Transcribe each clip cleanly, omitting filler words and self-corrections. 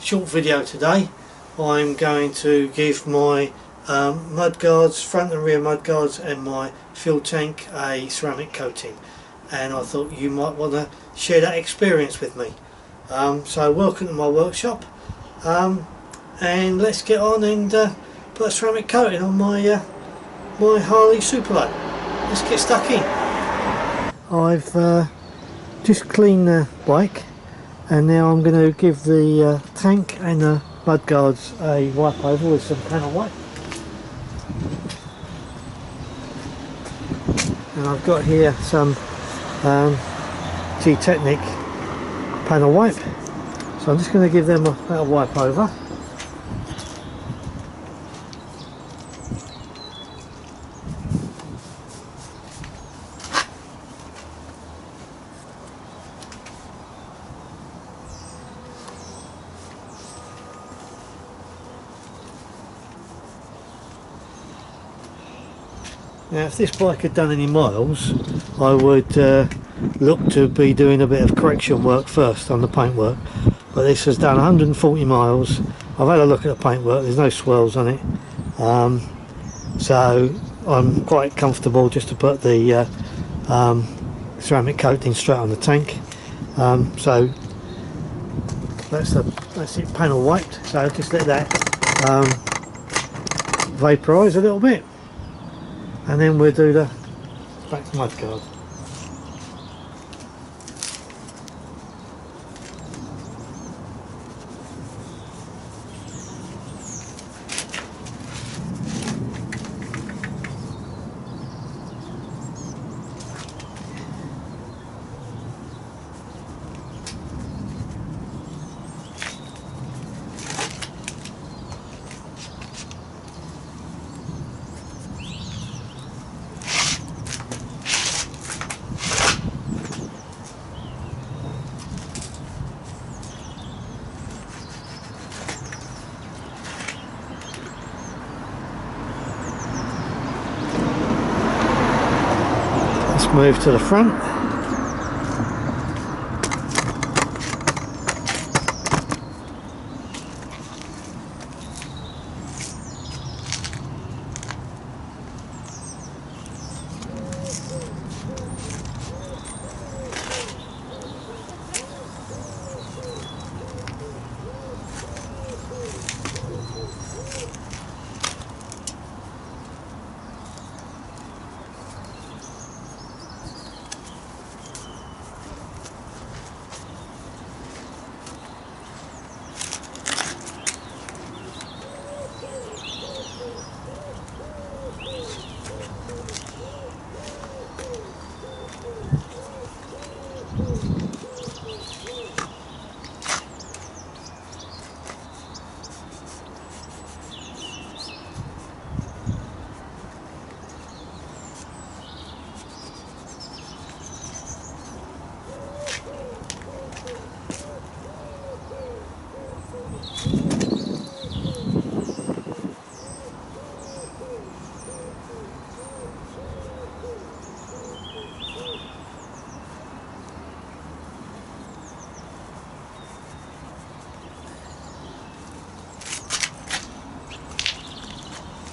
short video today. I'm going to give my mud guards, front and rear mud guards, and my fuel tank a ceramic coating, and I thought you might want to share that experience with me. So welcome to my workshop, and let's get on and put a ceramic coating on my my Harley Superload. Let's get stuck in. I've just cleaned the bike, and now I'm going to give the tank and the mud guards a wipe over with some panel wipe. And I've got here some G-Technic panel wipe, so I'm just going to give them a wipe over. Now, if this bike had done any miles, I would look to be doing a bit of correction work first on the paintwork, but this has done 140 miles. I've had a look at the paintwork, there's no swirls on it, so I'm quite comfortable just to put the ceramic coating straight on the tank. So that's it, panel wiped, so just let that vaporise a little bit, and then we'll do the back mud guard. Move to the front.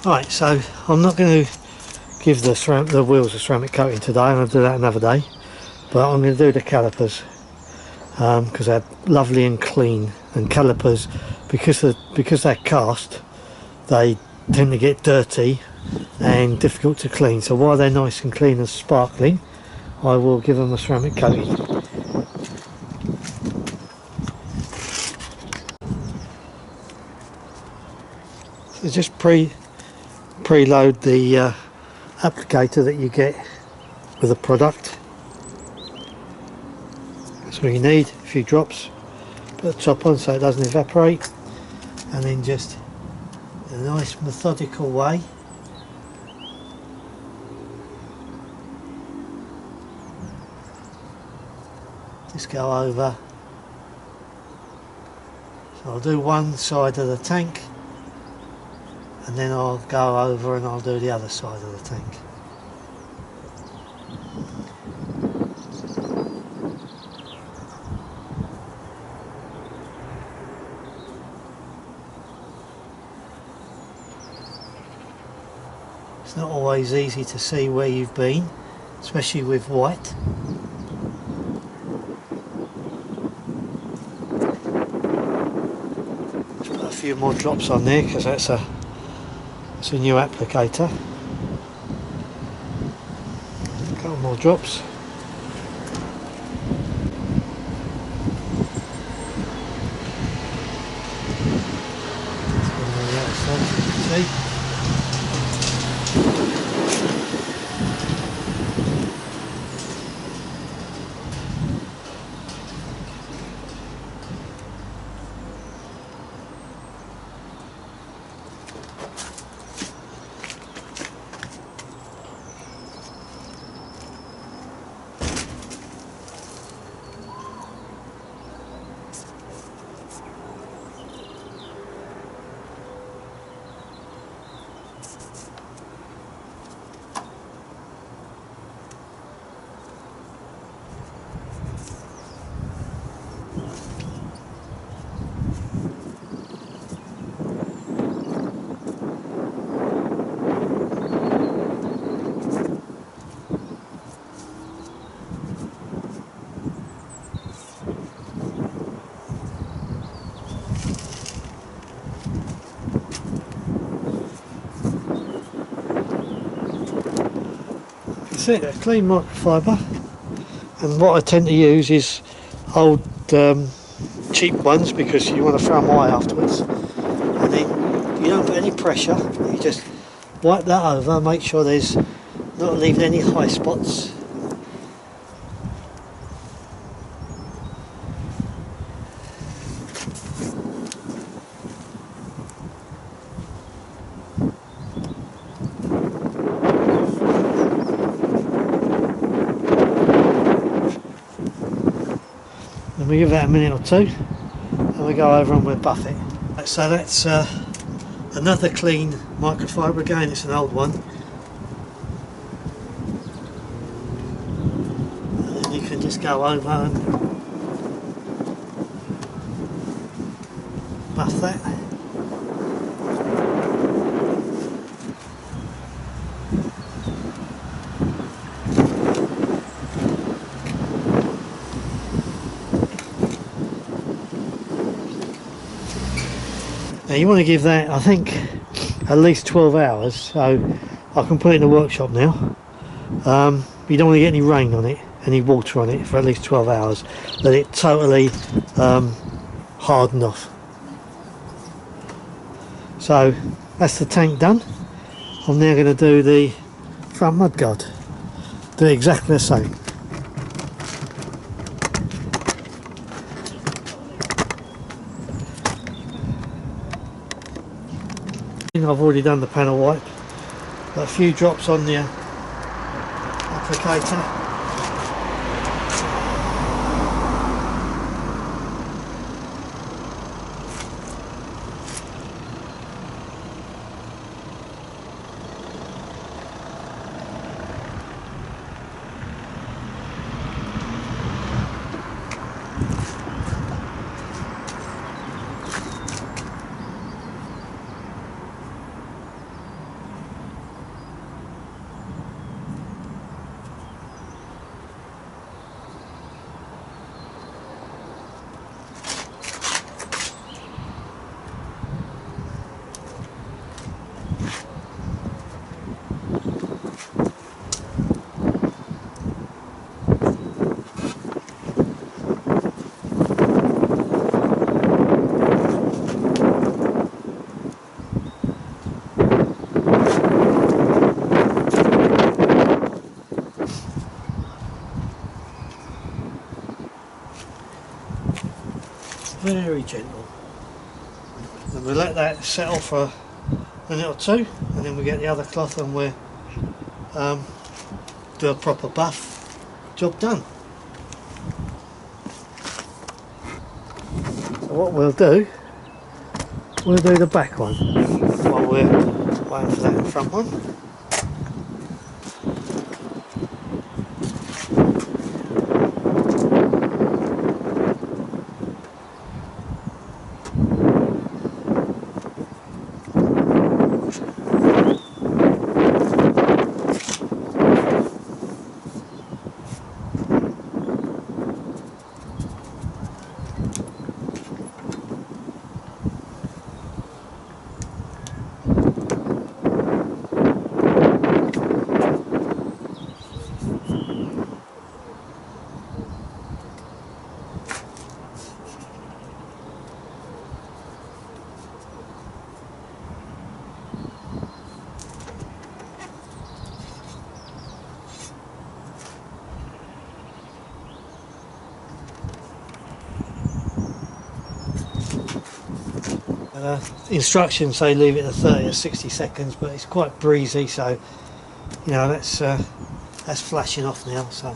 Right, so I'm not going to give the wheels a ceramic coating today. I'm going to do that another day, but I'm going to do the calipers because they're lovely and clean. And calipers, because they're cast, they tend to get dirty and difficult to clean. So while they're nice and clean and sparkling, I will give them a ceramic coating. So just preload the applicator that you get with the product. That's what you need, a few drops. Put the top on so it doesn't evaporate, and then just in a nice methodical way just go over. So I'll do one side of the tank, and then I'll go over and I'll do the other side of the tank. It's not always easy to see where you've been, especially with white. Just put a few more drops on there because it's a new applicator. A couple more drops. See? That's it, a clean microfiber, and what I tend to use is old cheap ones because you want to throw them away afterwards, and then you don't put any pressure, you just wipe that over, make sure there's not leaving any high spots. And we give that a minute or two and we go over and we'll buff it. So that's another clean microfiber. Again, it's an old one, and then you can just go over and buff that. Now you want to give that, I think, at least 12 hours, so I can put it in the workshop now. You don't want to get any rain on it, any water on it for at least 12 hours. Let it totally harden off. So that's the tank done. I'm now going to do the front mudguard. Do exactly the same. I've already done the panel wipe, got a few drops on the applicator. Very gentle, and we let that settle for a minute or two, and then we get the other cloth and we do a proper buff. Job done. So what we'll do the back one while we're waiting for that front one. Instructions say leave it at 30 or 60 seconds, but it's quite breezy, so you know that's flashing off now. So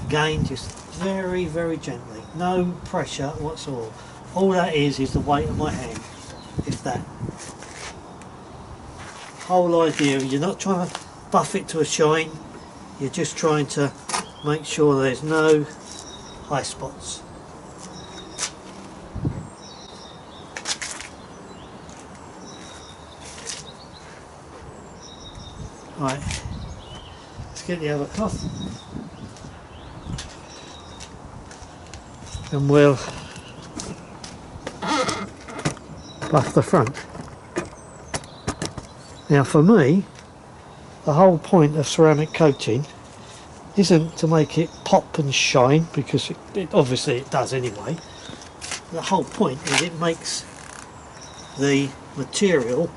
again, just very, very gently, no pressure whatsoever. All that is the weight of my hand, if that. Whole idea, you're not trying to buff it to a shine, you're just trying to make sure there's no high spots. Right, let's get the other cloth and we'll buff the front. Now for me, the whole point of ceramic coating isn't to make it pop and shine, because it obviously it does anyway. The whole point is it makes the material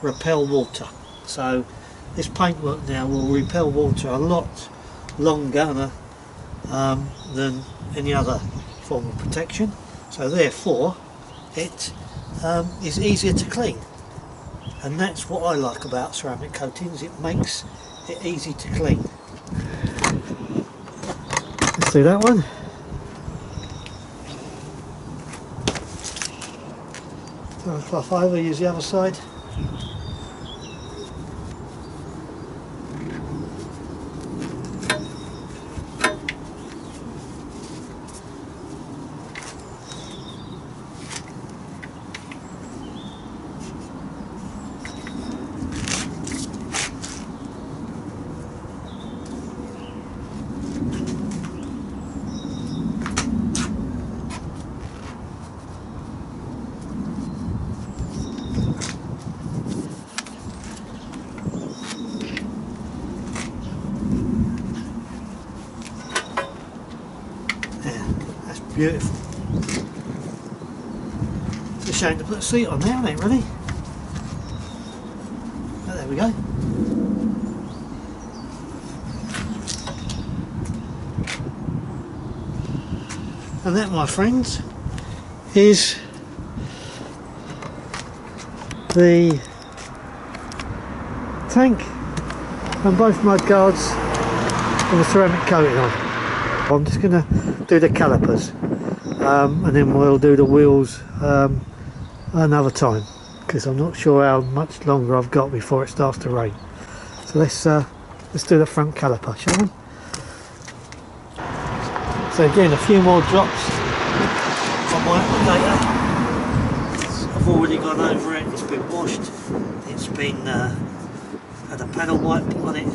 repel water. So this paintwork now will repel water a lot longer than any other form of protection. So therefore it is easier to clean. And that's what I like about ceramic coatings, it makes it easy to clean. Let's do that one. Turn the cloth over, use the other side. Beautiful. It's a shame to put a seat on there, isn't it, really? But there we go. And that, my friends, is the tank and both mudguards with a ceramic coating on. I'm just going to do the calipers and then we'll do the wheels another time, because I'm not sure how much longer I've got before it starts to rain. So let's do the front caliper, shall we? So again, a few more drops on my applicator. I've already gone over it, it's been washed, it's been had a panel wipe on it.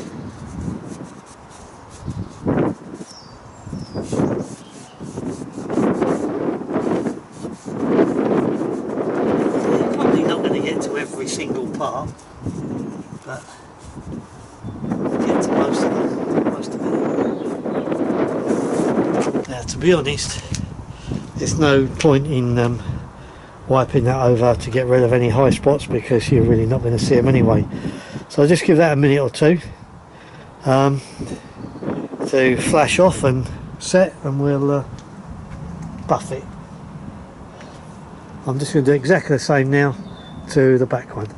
Every single part, but get to most of it. Now, to be honest, there's no point in wiping that over to get rid of any high spots, because you're really not going to see them anyway. So I'll just give that a minute or two to flash off and set, and we'll buff it. I'm just going to do exactly the same now to the back one.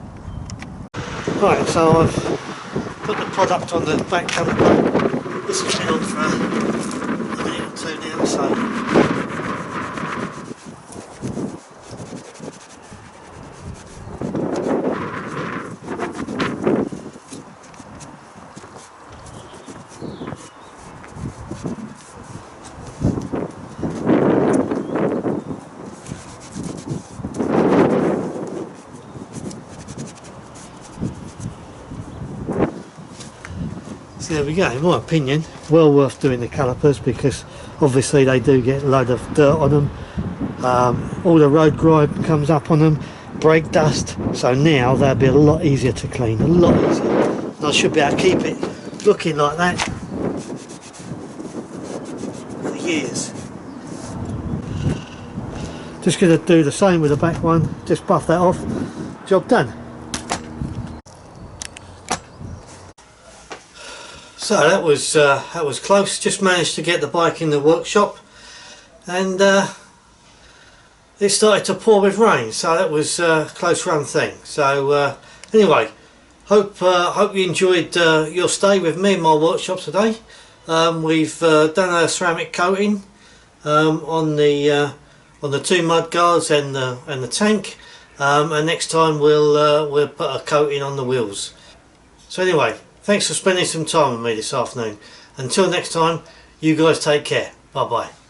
Right, so I've put the product on the back caliper. This has been on for a minute or two now, so there we go. In my opinion, well worth doing the calipers, because obviously they do get a load of dirt on them. All the road grime comes up on them, brake dust, so now they'll be a lot easier to clean, a lot easier. And I should be able to keep it looking like that for years. Just going to do the same with the back one, just buff that off, job done. So that was close. Just managed to get the bike in the workshop, and it started to pour with rain, so that was a close run thing. So anyway, hope you enjoyed your stay with me in my workshop today. We've done a ceramic coating on the two mud guards and the tank, and next time we'll put a coating on the wheels. So anyway, thanks for spending some time with me this afternoon. Until next time, you guys take care. Bye bye.